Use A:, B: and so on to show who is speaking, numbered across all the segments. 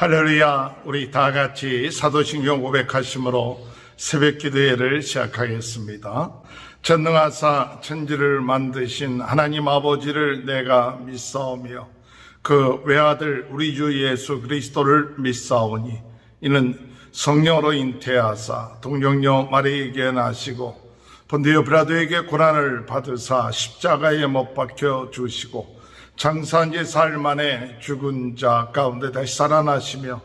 A: 할렐루야. 우리 다 같이 사도신경 고백하심으로 새벽 기도회를 시작하겠습니다. 전능하사 천지를 만드신 하나님 아버지를 내가 믿사오며 그 외아들 우리 주 예수 그리스도를 믿사오니 이는 성령으로 잉태하사 동정녀 마리에게 나시고 본디오 빌라도에게 고난을 받으사 십자가에 못 박혀 주시고 장사한 지 사흘 만에 죽은 자 가운데 다시 살아나시며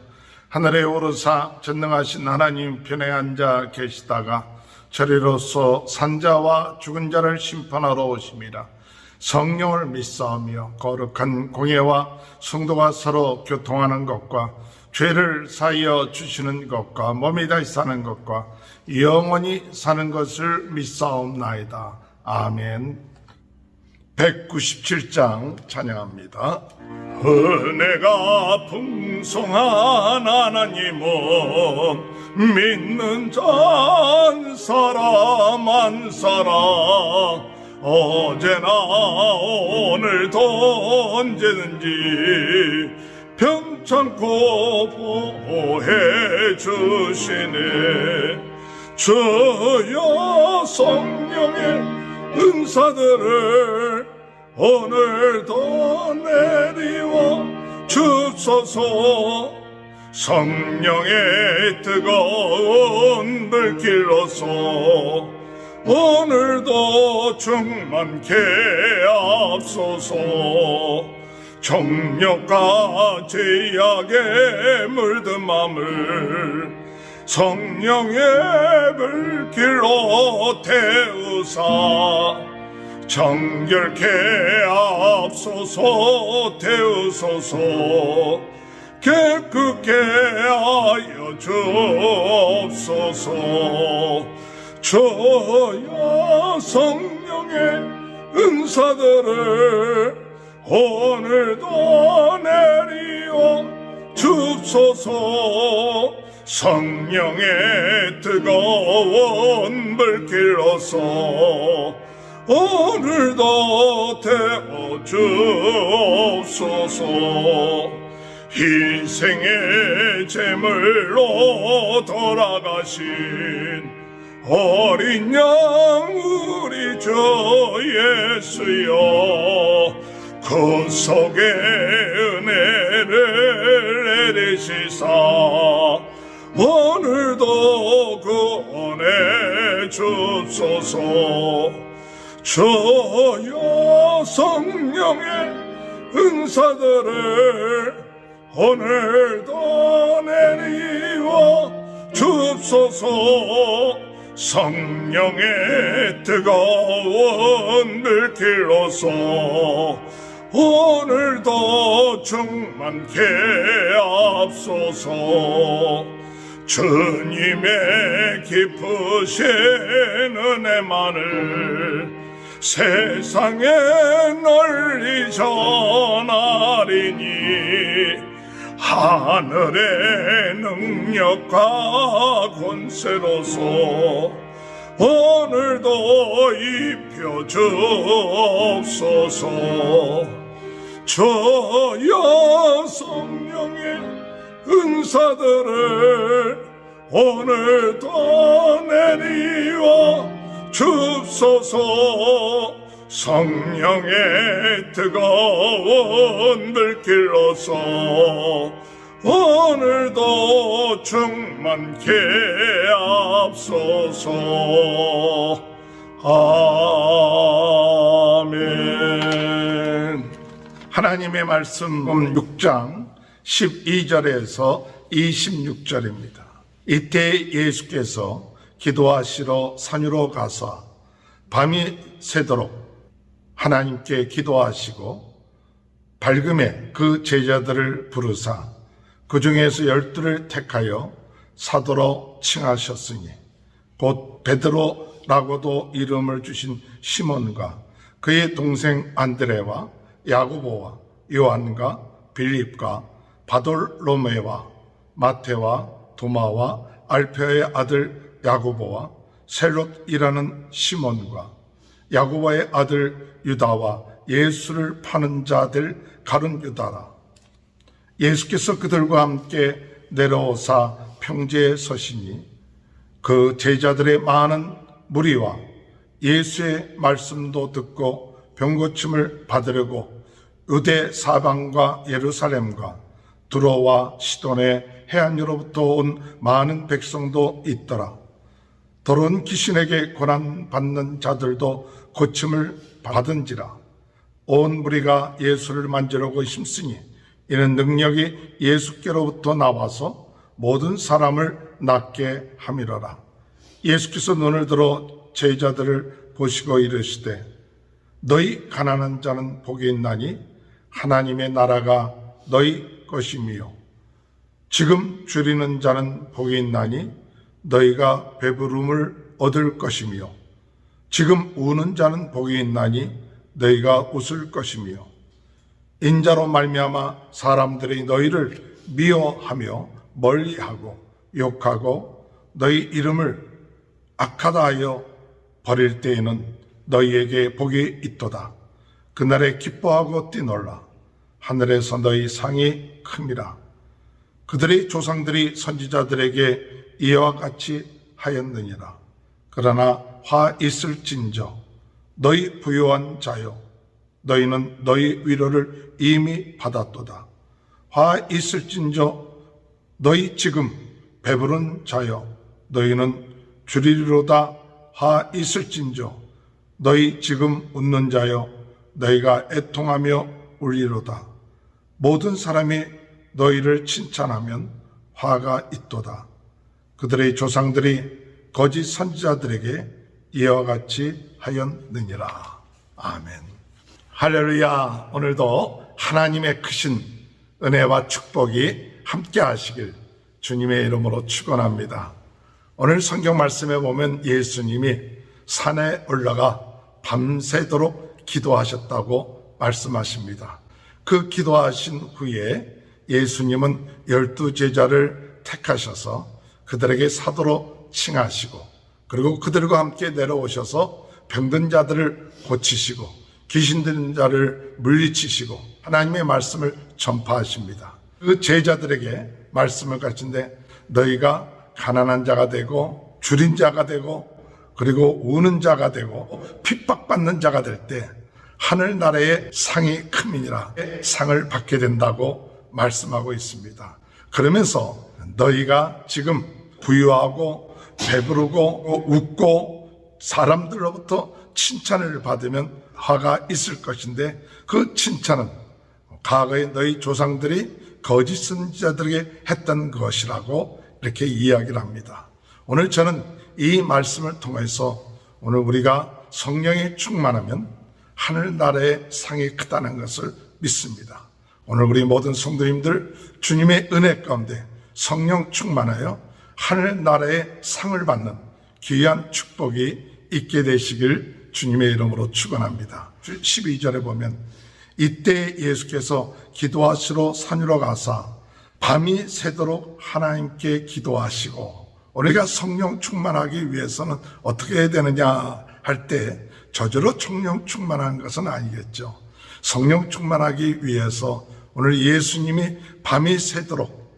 A: 하늘에 오르사 전능하신 하나님 편에 앉아 계시다가 저리로서 산자와 죽은 자를 심판하러 오심이라. 성령을 믿사오며 거룩한 공예와 성도가 서로 교통하는 것과 죄를 사하여 주시는 것과 몸이 다시 사는 것과 영원히 사는 것을 믿사옵나이다. 아멘. 197장 찬양합니다. 은혜가 풍성한 하나님은 믿는 자 한 사람 한 사람 어제나 오늘도 언제든지 편찮고 보호해 주시네. 주여 성령의 은사들을 오늘도 내리워 주소서. 성령의 뜨거운 불길로서 오늘도 충만케 앞소서. 정욕과 죄악에 물든 맘을 성령의 불길로 태우사 정결케 앞소서. 태우소서. 깨끗게 하여 주옵소서. 주여 성령의 은사들을 오늘도 내리어 주소서. 성령의 뜨거운 불길로서 오늘도 태워 주옵소서. 희생의 제물로 돌아가신 어린 양 우리 주 예수여, 그 속에 은혜를 내리시사 오늘도 구원해 주소서. 주여 성령의 은사들을 오늘도 내리워 주소서. 성령의 뜨거운 불길로서 오늘도 충만케 앞소서. 주님의 깊으신 은혜만을 세상에 널리 전하리니 하늘의 능력과 권세로서 오늘도 입혀 주옵소서. 주여 성령의 은사들을 오늘도 내리워 주소서. 성령의 뜨거운 불길로서 오늘도 충만케 앞소서. 아멘. 하나님의 말씀 6장 12절에서 26절입니다. 이때 예수께서 기도하시러 산으로 가사 밤이 새도록 하나님께 기도하시고 밝음에 그 제자들을 부르사 그 중에서 12를 택하여 사도로 칭하셨으니 곧 베드로라고도 이름을 주신 시몬과 그의 동생 안드레와 야고보와 요한과 빌립과 바돌로메와 마태와 도마와 알페의 아들 야고보와 셀롯이라는 시몬과 야고보의 아들 유다와 예수를 파는 자들 가룟 유다라. 예수께서 그들과 함께 내려오사 평지에 서시니 그 제자들의 많은 무리와 예수의 말씀도 듣고 병고침을 받으려고 유대 사방과 예루살렘과 두로와 시돈의 해안으로부터 온 많은 백성도 있더라. 더러운 귀신에게 고난받는 자들도 고침을 받은지라. 온 무리가 예수를 만지려고 힘쓰니 이는 능력이 예수께로부터 나와서 모든 사람을 낫게 함이로라. 예수께서 눈을 들어 제자들을 보시고 이르시되 너희 가난한 자는 복이 있나니 하나님의 나라가 너희 것이미요. 지금 줄이는 자는 복이 있나니 너희가 배부름을 얻을 것이며 지금 우는 자는 복이 있나니 너희가 웃을 것이며 인자로 말미암아 사람들이 너희를 미워하며 멀리하고 욕하고 너희 이름을 악하다 하여 버릴 때에는 너희에게 복이 있도다. 그날에 기뻐하고 뛰놀라. 하늘에서 너희 상이 큼이라. 그들의 조상들이 선지자들에게 이와 같이 하였느니라. 그러나 화 있을진저 너희 부유한 자여 너희는 너희 위로를 이미 받았도다. 화 있을진저 너희 지금 배부른 자여 너희는 주리로다. 화 있을진저 너희 지금 웃는 자여 너희가 애통하며 울리로다. 모든 사람이 너희를 칭찬하면 화가 있도다. 그들의 조상들이 거짓 선지자들에게 이와 같이 하였느니라. 아멘. 할렐루야. 오늘도 하나님의 크신 은혜와 축복이 함께 하시길 주님의 이름으로 축원합니다. 오늘 성경 말씀에 보면 예수님이 산에 올라가 밤새도록 기도하셨다고 말씀하십니다. 그 기도하신 후에 예수님은 12제자를 택하셔서 그들에게 사도로 칭하시고 그리고 그들과 함께 내려오셔서 병든 자들을 고치시고 귀신 들린 자를 물리치시고 하나님의 말씀을 전파하십니다. 그 제자들에게 말씀을 가르치는데 너희가 가난한 자가 되고 줄인 자가 되고 그리고 우는 자가 되고 핍박받는 자가 될 때 하늘나라의 상이 큼이니라 상을 받게 된다고 말씀하고 있습니다. 그러면서 너희가 지금 부유하고 배부르고 웃고 사람들로부터 칭찬을 받으면 화가 있을 것인데 그 칭찬은 과거에 너희 조상들이 거짓 선지자들에게 했던 것이라고 이렇게 이야기를 합니다. 오늘 저는 이 말씀을 통해서 오늘 우리가 성령에 충만하면 하늘나라의 상이 크다는 것을 믿습니다. 오늘 우리 모든 성도님들 주님의 은혜 가운데 성령 충만하여 하늘나라의 상을 받는 귀한 축복이 있게 되시길 주님의 이름으로 축원합니다. 12절에 보면 이때 예수께서 기도하시러 산으로 가사 밤이 새도록 하나님께 기도하시고 우리가 성령 충만하기 위해서는 어떻게 해야 되느냐 할 때 저절로 성령 충만한 것은 아니겠죠. 성령 충만하기 위해서 오늘 예수님이 밤이 새도록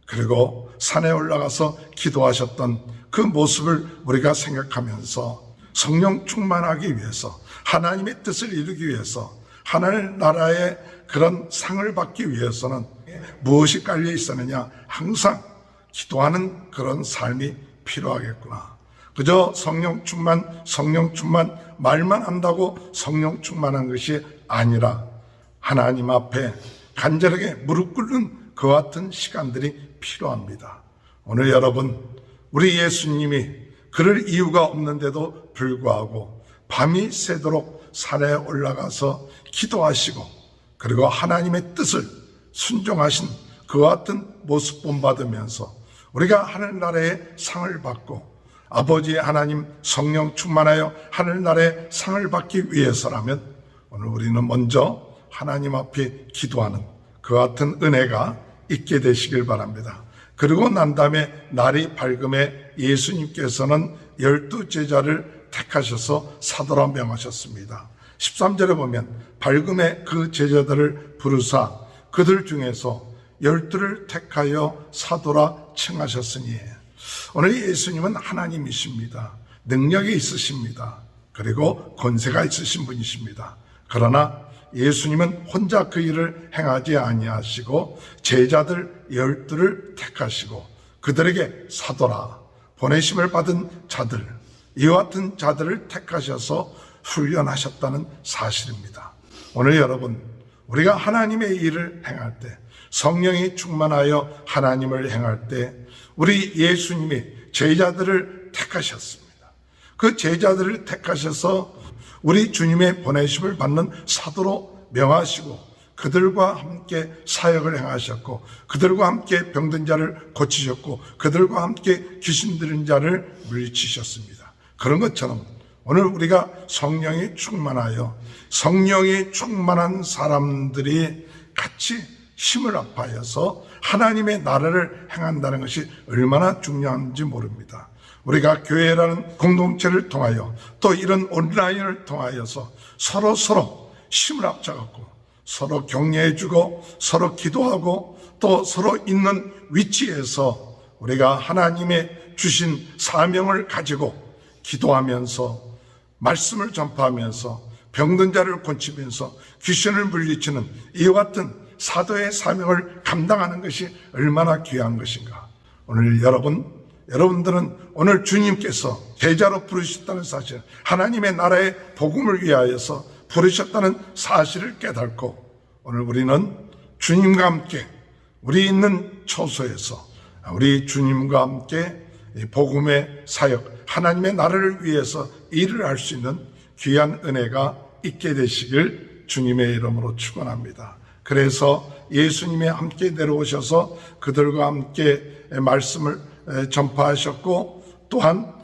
A: 그리고 산에 올라가서 기도하셨던 그 모습을 우리가 생각하면서 성령 충만하기 위해서 하나님의 뜻을 이루기 위해서 하늘나라의 그런 상을 받기 위해서는 무엇이 깔려 있었느냐 항상 기도하는 그런 삶이 필요하겠구나. 그저 성령 충만 말만 한다고 성령 충만한 것이 아니라 하나님 앞에 간절하게 무릎 꿇는 그와 같은 시간들이 필요합니다. 오늘 여러분 우리 예수님이 그럴 이유가 없는데도 불구하고 밤이 새도록 산에 올라가서 기도하시고 그리고 하나님의 뜻을 순종하신 그와 같은 모습 본받으면서 우리가 하늘나라의 상을 받고 아버지 하나님 성령 충만하여 하늘나라의 상을 받기 위해서라면 오늘 우리는 먼저 하나님 앞에 기도하는 그와 같은 은혜가 있게 되시길 바랍니다. 그리고 난 다음에 날이 밝음에 예수님께서는 12제자를 택하셔서 사도라 명하셨습니다. 13절에 보면 밝음에 그 제자들을 부르사 그들 중에서
B: 열두를 택하여 사도라 칭하셨으니, 오늘 예수님은 하나님이십니다. 능력이 있으십니다. 그리고 권세가 있으신 분이십니다. 그러나 예수님은 혼자 그 일을 행하지 아니하시고 제자들 열두를 택하시고 그들에게 사도라, 보내심을 받은 자들, 이와 같은 자들을 택하셔서 훈련하셨다는 사실입니다. 오늘 여러분, 우리가 하나님의 일을 행할 때, 성령이 충만하여 하나님을 행할 때 우리 예수님이 제자들을 택하셨습니다. 그 제자들을 택하셔서 우리 주님의 보내심을 받는 사도로 명하시고 그들과 함께 사역을 행하셨고 그들과 함께 병든 자를 고치셨고 그들과 함께 귀신 들린 자를 물리치셨습니다. 그런 것처럼 오늘 우리가 성령이 충만하여 성령이 충만한 사람들이 같이 힘을 합하여서 하나님의 나라를 행한다는 것이 얼마나 중요한지 모릅니다. 우리가 교회라는 공동체를 통하여 또 이런 온라인을 통하여서 서로 힘을 합쳐갖고 서로 격려해주고 서로 기도하고 또 서로 있는 위치에서 우리가 하나님의 주신 사명을 가지고 기도하면서 말씀을 전파하면서 병든 자를 고치면서 귀신을 물리치는 이와 같은 사도의 사명을 감당하는 것이 얼마나 귀한 것인가. 오늘 여러분들은 오늘 주님께서 제자로 부르셨다는 사실, 하나님의 나라의 복음을 위하여서 부르셨다는 사실을 깨닫고 오늘 우리는 주님과 함께 우리 있는 처소에서 우리 주님과 함께 복음의 사역, 하나님의 나라를 위해서 일을 할 수 있는 귀한 은혜가 있게 되시길 주님의 이름으로 축원합니다. 그래서 예수님이 함께 내려오셔서 그들과 함께 말씀을 전파하셨고 또한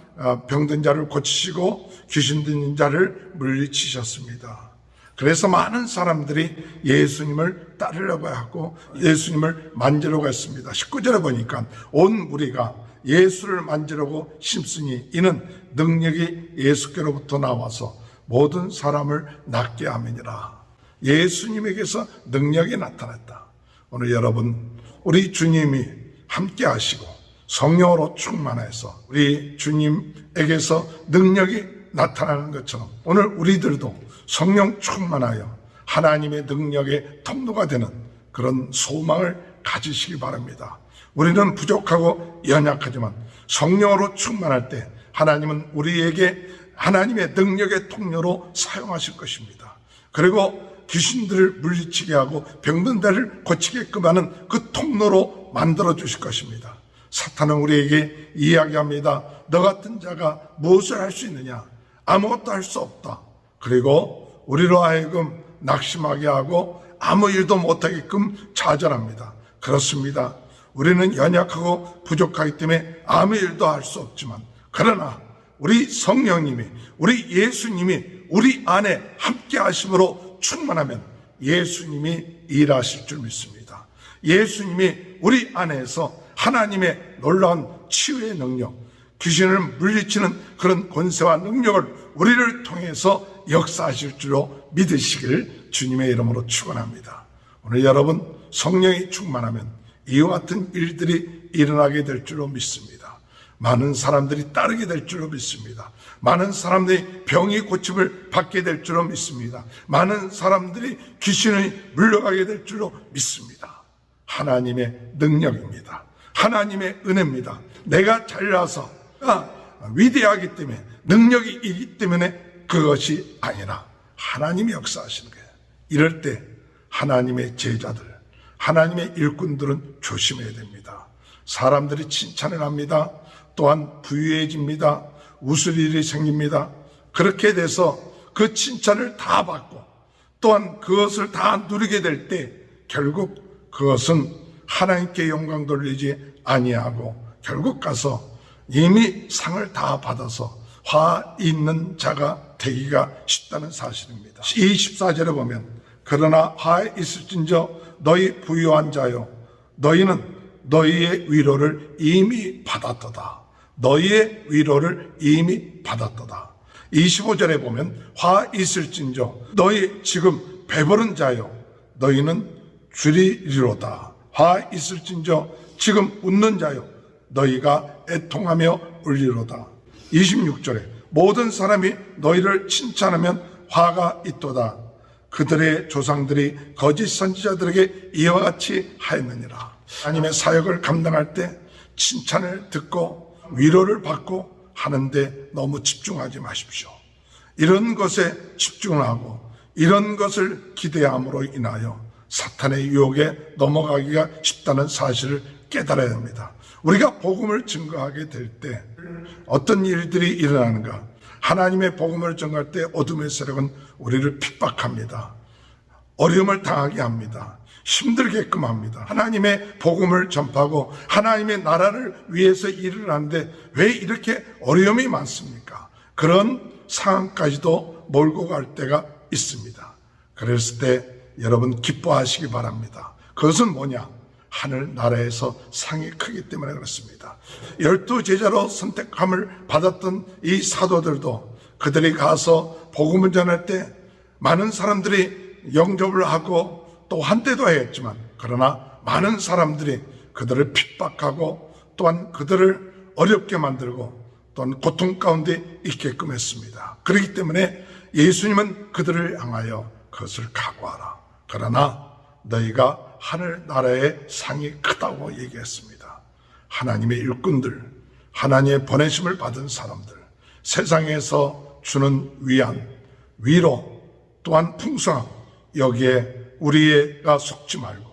B: 병든 자를 고치시고 귀신 들린 자를 물리치셨습니다. 그래서 많은 사람들이 예수님을 따르려고 하고 예수님을 만지려고 했습니다. 19절에 보니까 온 무리가 예수를 만지려고 힘쓰니 이는 능력이 예수께로부터 나와서 모든 사람을 낫게 함이니라. 예수님에게서 능력이 나타났다. 오늘 여러분, 우리 주님이 함께 하시고 성령으로 충만해서 우리 주님에게서 능력이 나타나는 것처럼 오늘 우리들도 성령 충만하여 하나님의 능력의 통로가 되는 그런 소망을 가지시기 바랍니다. 우리는 부족하고 연약하지만 성령으로 충만할 때 하나님은 우리에게 하나님의 능력의 통로로 사용하실 것입니다. 그리고 귀신들을 물리치게 하고 병든 자를 고치게끔 하는 그 통로로 만들어 주실 것입니다. 사탄은 우리에게 이야기합니다. 너 같은 자가 무엇을 할 수 있느냐? 아무것도 할 수 없다. 그리고 우리로 하여금 낙심하게 하고 아무 일도 못하게끔 좌절합니다. 그렇습니다. 우리는 연약하고 부족하기 때문에 아무 일도 할 수 없지만 그러나 우리 성령님이 우리 예수님이 우리 안에 함께 하심으로 충만하면 예수님이 일하실 줄 믿습니다. 예수님이 우리 안에서 하나님의 놀라운 치유의 능력, 귀신을 물리치는 그런 권세와 능력을 우리를 통해서 역사하실 줄로 믿으시길 주님의 이름으로 축원합니다. 오늘 여러분 성령이 충만하면 이와 같은 일들이 일어나게 될 줄로 믿습니다. 많은 사람들이 따르게 될 줄로 믿습니다. 많은 사람들이 병이 고침을 받게 될 줄로 믿습니다. 많은 사람들이 귀신이 물러가게 될 줄로 믿습니다. 하나님의 능력입니다. 하나님의 은혜입니다. 내가 잘나서 위대하기 때문에 능력이 있기 때문에 그것이 아니라 하나님이 역사하시는 거예요. 이럴 때 하나님의 제자들, 하나님의 일꾼들은 조심해야 됩니다. 사람들이 칭찬을 합니다. 또한 부유해집니다. 웃을 일이 생깁니다. 그렇게 돼서 그 칭찬을 다 받고 또한 그것을 다 누리게 될 때 결국 그것은 하나님께 영광 돌리지 아니하고 결국 가서 이미 상을 다 받아서 화 있는 자가 되기가 쉽다는 사실입니다. 24절에 보면 그러나 화에 있을진저 너희 부유한 자여 너희는 너희의 위로를 이미 받았도다. 너희의 위로를 이미 받았도다. 25절에 보면 화 있을진저 너희 지금 배부른 자여 너희는 줄이리로다. 화 있을진저 지금 웃는 자여 너희가 애통하며 울리로다. 26절에 모든 사람이 너희를 칭찬하면 화가 있도다. 그들의 조상들이 거짓 선지자들에게 이와 같이 하였느니라. 하나님의 사역을 감당할 때 칭찬을 듣고 위로를 받고 하는데 너무 집중하지 마십시오. 이런 것에 집중하고 이런 것을 기대함으로 인하여 사탄의 유혹에 넘어가기가 쉽다는 사실을 깨달아야 합니다. 우리가 복음을 증거하게 될 때 어떤 일들이 일어나는가? 하나님의 복음을 증거할 때 어둠의 세력은 우리를 핍박합니다. 어려움을 당하게 합니다. 힘들게끔 합니다. 하나님의 복음을 전파하고 하나님의 나라를 위해서 일을 하는데 왜 이렇게 어려움이 많습니까? 그런 상황까지도 몰고 갈 때가 있습니다. 그랬을 때 여러분 기뻐하시기 바랍니다. 그것은 뭐냐? 하늘 나라에서 상이 크기 때문에 그렇습니다. 12제자로 선택함을 받았던 이 사도들도 그들이 가서 복음을 전할 때 많은 사람들이 영접을 하고 또 한때도 했지만 그러나 많은 사람들이 그들을 핍박하고 또한 그들을 어렵게 만들고 또한 고통 가운데 있게끔 했습니다. 그렇기 때문에 예수님은 그들을 향하여 그것을 각오하라. 그러나 너희가 하늘나라의 상이 크다고 얘기했습니다. 하나님의 일꾼들, 하나님의 보내심을 받은 사람들, 세상에서 주는 위안, 위로, 또한 풍성함, 여기에 우리가 속지 말고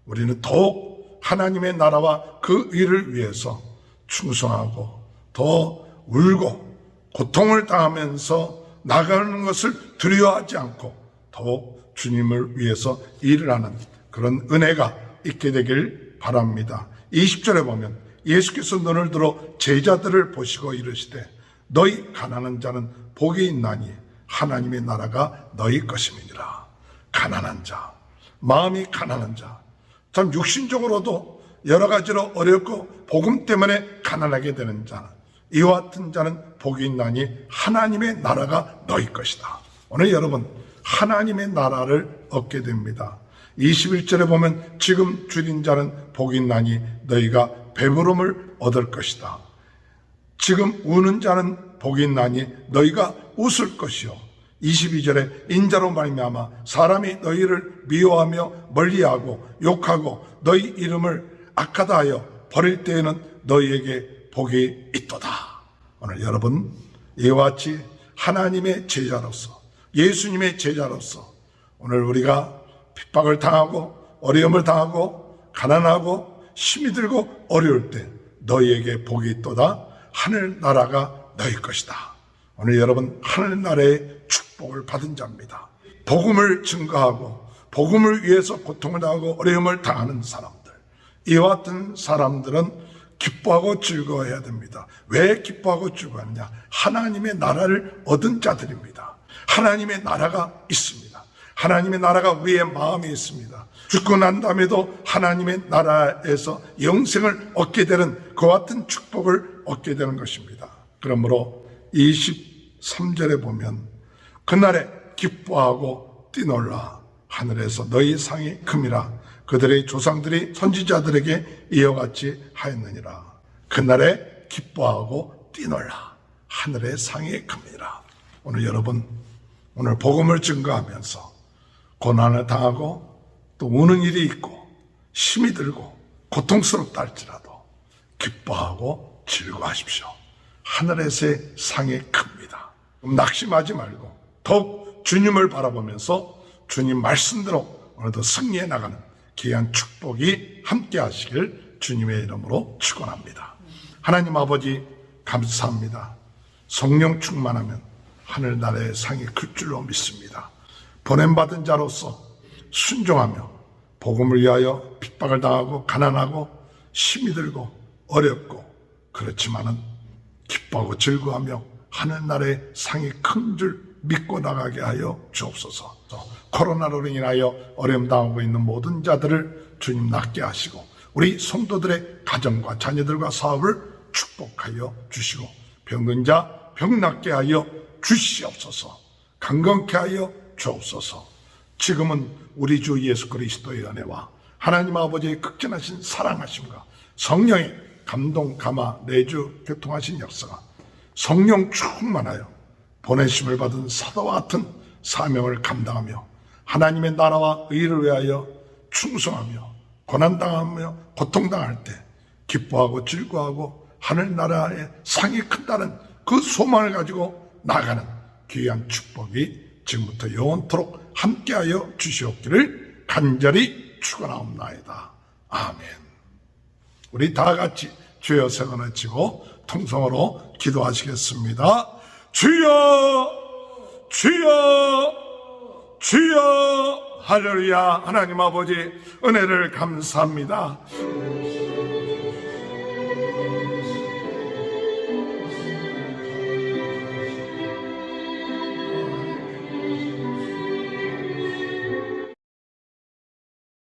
B: 우리는 더욱 하나님의 나라와 그 일을 위해서 충성하고 더 울고 고통을 당하면서 나가는 것을 두려워하지 않고 더욱 주님을 위해서 일을 하는 그런 은혜가 있게 되길 바랍니다. 20절에 보면 예수께서 눈을 들어 제자들을 보시고 이르시되 너희 가난한 자는 복이 있나니 하나님의 나라가 너희 것임이니라. 가난한 자, 마음이 가난한 자, 참 육신적으로도 여러 가지로 어렵고 복음 때문에 가난하게 되는 자, 이와 같은 자는 복이 있나니 하나님의 나라가 너희 것이다. 오늘 여러분 하나님의 나라를 얻게 됩니다. 21절에 보면 지금 줄인 자는 복이 있나니 너희가 배부름을 얻을 것이다. 지금 우는 자는 복이 있나니 너희가 웃을 것이요. 22절에 인자로 말미암아 사람이 너희를 미워하며 멀리하고 욕하고 너희 이름을 악하다 하여 버릴 때에는 너희에게 복이 있도다. 오늘 여러분 이와 같이 하나님의 제자로서 예수님의 제자로서 오늘 우리가 핍박을 당하고 어려움을 당하고 가난하고 힘이 들고 어려울 때 너희에게 복이 있도다. 하늘나라가 너희 것이다. 오늘 여러분 하늘나라의 축복을 받은 자입니다. 복음을 증거하고 복음을 위해서 고통을 당하고 어려움을 당하는 사람들, 이와 같은 사람들은 기뻐하고 즐거워해야 됩니다. 왜 기뻐하고 즐거워하느냐? 하나님의 나라를 얻은 자들입니다. 하나님의 나라가 있습니다. 하나님의 나라가 우리의 마음에 있습니다. 죽고 난 다음에도 하나님의 나라에서 영생을 얻게 되는 그와 같은 축복을 얻게 되는 것입니다. 그러므로 23절에 보면 그날에 기뻐하고 뛰놀라 하늘에서 너희 상이 큼이라 그들의 조상들이 선지자들에게 이와 같이 하였느니라. 그날에 기뻐하고 뛰놀라 하늘의 상이 큼이라. 오늘 여러분 오늘 복음을 증거하면서 고난을 당하고 또 우는 일이 있고 힘이 들고 고통스럽다 할지라도 기뻐하고 즐거워하십시오. 하늘에서의 상이 큽니다. 낙심하지 말고 더욱 주님을 바라보면서 주님 말씀대로 오늘도 승리해 나가는 귀한 축복이 함께 하시길 주님의 이름으로 축원합니다. 하나님 아버지 감사합니다. 성령 충만하면 하늘나라의 상이 클 줄로 믿습니다. 보냄받은 자로서 순종하며 복음을 위하여 핍박을 당하고 가난하고 힘이 들고 어렵고 그렇지만은 기뻐하고 즐거워하며 하늘나라의 상이 큰 줄 믿고 나가게 하여 주옵소서. 코로나로 인하여 어려움 당하고 있는 모든 자들을 주님 낫게 하시고 우리 성도들의 가정과 자녀들과 사업을 축복하여 주시고 병든 자 병 낫게 하여 주시옵소서. 강건케 하여 주옵소서. 지금은 우리 주 예수 그리스도의 은혜와 하나님 아버지의 극진하신 사랑하심과 성령의 감동, 감화, 내주, 교통하신 역사가 성령 충만하여 보내심을 받은 사도와 같은 사명을 감당하며 하나님의 나라와 의를 위하여 충성하며 고난당하며 고통당할 때 기뻐하고 즐거워하고 하늘나라의 상이 큰다는 그 소망을 가지고 나가는 귀한 축복이 지금부터 영원토록 함께하여 주시옵기를 간절히 축원하옵나이다. 아멘. 우리 다 같이 주여 세번을 외치고 통성으로 기도하시겠습니다. 주여, 주여, 주여. 할렐루야. 하나님 아버지 은혜를 감사합니다.